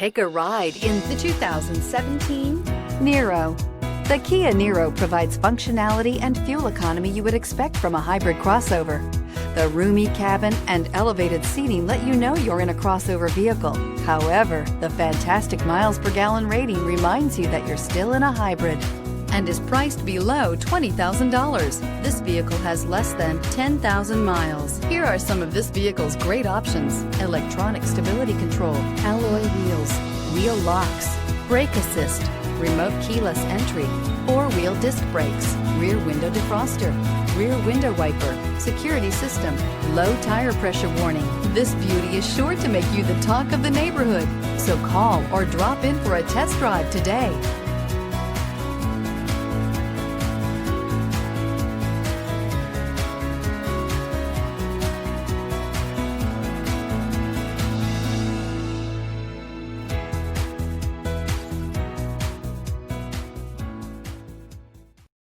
Take a ride in the 2017 Niro. The Kia Niro provides functionality and fuel economy you would expect from a hybrid crossover. The roomy cabin and elevated seating let you know you're in a crossover vehicle. However, the fantastic miles per gallon rating reminds you that you're still in a hybrid and is priced below $20,000. This vehicle has less than 10,000 miles. Here are some of this vehicle's great options: electronic stability control, alloy wheels, wheel locks, brake assist, remote keyless entry, four-wheel disc brakes, rear window defroster, rear window wiper, security system, low tire pressure warning. This beauty is sure to make you the talk of the neighborhood. So call or drop in for a test drive today.